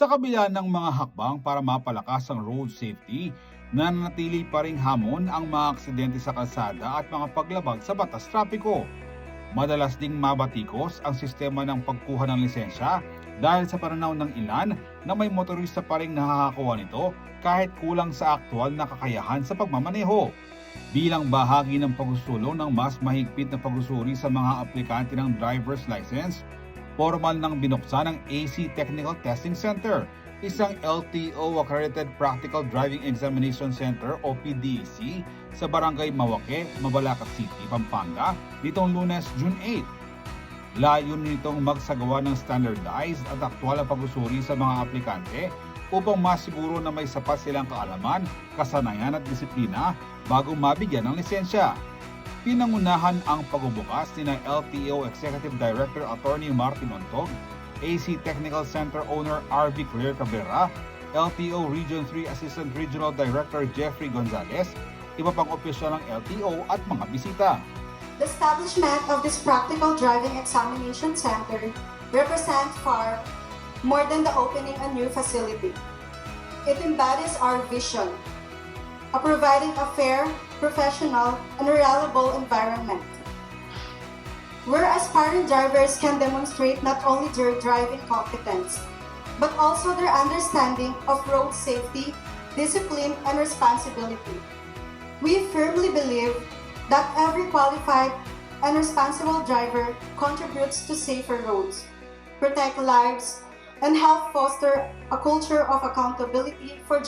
Sa kabila ng mga hakbang para mapalakas ang road safety, nananatili pa ring hamon ang mga aksidente sa kalsada at mga paglabag sa batas trapiko. Madalas ding mabatikos ang sistema ng pagkuha ng lisensya dahil sa pananaw ng ilan na may motorista pa ring nakakakuha nito kahit kulang sa aktwal na kakayahan sa pagmamaneho. Bilang bahagi ng pagsusulong ng mas mahigpit na pagsusuri sa mga aplikante ng driver's license, formal nang binuksan ng AC Technical Testing Center, isang LTO accredited Practical Driving Examination Center o PDEC sa Barangay Mawake, Mabalacat City, Pampanga nitong Lunes, June 8. Layunin nitong magsagawa ng standardized at aktwal na pagsusuri sa mga aplikante upang masiguro na may sapat silang kaalaman, kasanayan at disiplina bago mabigyan ng lisensya. Pinangunahan ang pagbubukas ni LTO Executive Director Attorney Martin Ontog, AC Technical Center Owner RV Claire Cabrera, LTO Region 3 Assistant Regional Director Jeffrey Gonzalez, iba pang opisyal ng LTO at mga bisita. The establishment of this practical driving examination center represents far more than the opening a new facility. It embodies our vision of providing a fair, professional, and reliable environment where aspiring drivers can demonstrate not only their driving competence, but also their understanding of road safety, discipline, and responsibility. We firmly believe that every qualified and responsible driver contributes to safer roads, protect lives, and help foster a culture of accountability for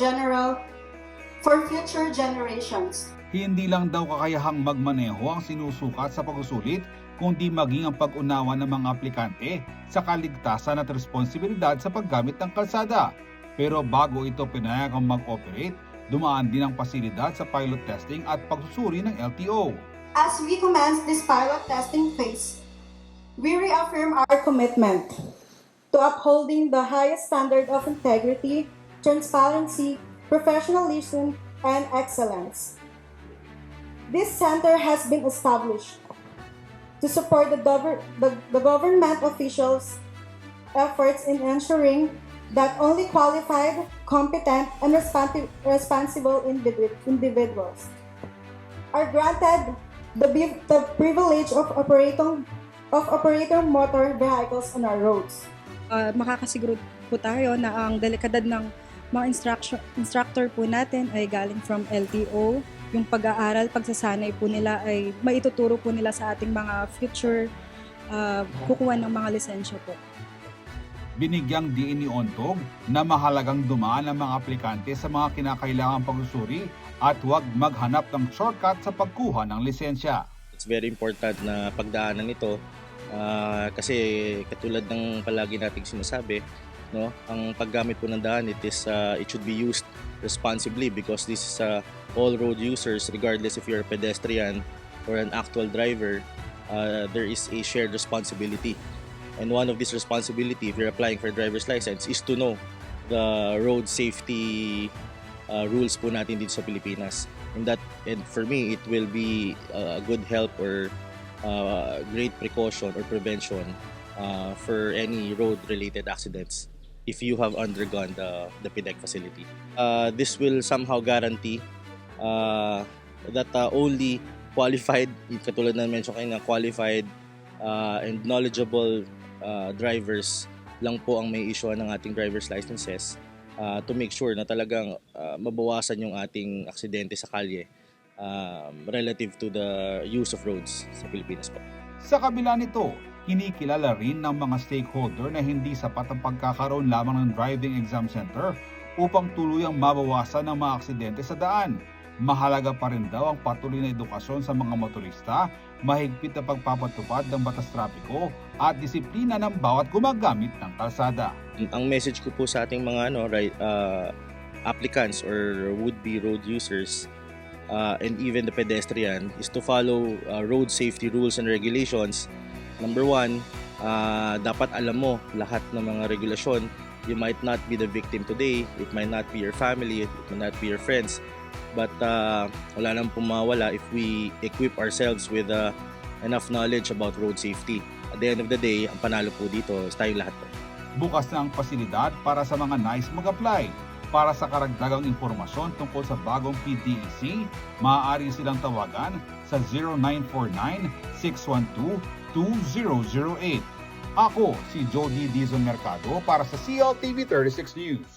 future generations. Hindi lang daw kakayahang magmaneho ang sinusukat sa pagsusulit, kundi maging ang pag-unawa ng mga aplikante sa kaligtasan at responsibilidad sa paggamit ng kalsada. Pero bago ito pinayagang mag-operate, dumaan din ang pasilidad sa pilot testing at pagsusuri ng LTO. As we commence this pilot testing phase, we reaffirm our commitment to upholding the highest standard of integrity, transparency, professionalism, and excellence. This center has been established to support the government officials' efforts in ensuring that only qualified, competent, and responsible individuals are granted the privilege of operating motor vehicles on our roads. Makakasiguro po tayo na ang delikadad ng mga instructor po natin ay galing from LTO. Yung pag-aaral, pagsasanay po nila ay maituturo po nila sa ating mga future kukuha ng mga lisensya po. Binigyang diin ni Ontog na mahalagang dumaan ang mga aplikante sa mga kinakailangang pagsusuri at huwag maghanap ng shortcut sa pagkuha ng lisensya. It's very important na pagdaanan ito kasi katulad ng palagi nating sinasabi, no, ang paggamit po ng daan it should be used responsibly because this is all road users, regardless if you're a pedestrian or an actual driver, there is a shared responsibility. And one of this responsibility, if you're applying for a driver's license, is to know the road safety rules po natin dito sa Pilipinas. And for me, it will be a good help or great precaution or prevention for any road-related accidents if you have undergone the PDEC facility. This will somehow guarantee that only qualified, katulad na mention kayo na qualified and knowledgeable drivers lang po ang may issue ng ating driver's licenses to make sure na talagang mabawasan yung ating aksidente sa kalye relative to the use of roads sa Pilipinas po. Sa kabila nito, kinikilala rin ng mga stakeholder na hindi sapat ang pagkakaroon lamang ng driving exam center upang tuluyang mabawasan ang mga aksidente sa daan. Mahalaga pa rin daw ang patuloy na edukasyon sa mga motorista, mahigpit na pagpapatupad ng batas trapiko at disiplina ng bawat gumagamit ng kalsada. Ang message ko po sa ating mga applicants or would-be road users and even the pedestrian is to follow road safety rules and regulations. Number one, dapat alam mo lahat ng mga regulasyon. You might not be the victim today, it might not be your family, it might not be your friends, but wala nang pumawala if we equip ourselves with enough knowledge about road safety. At the end of the day, ang panalo po dito is tayong lahat po. bukas na ang pasilidad para sa mga nais mag-apply. Para sa karagdagang impormasyon tungkol sa bagong PDEC, maaari silang tawagan sa 0949-612-2008. Ako si Jody Dizon Mercado para sa CLTV 36 News.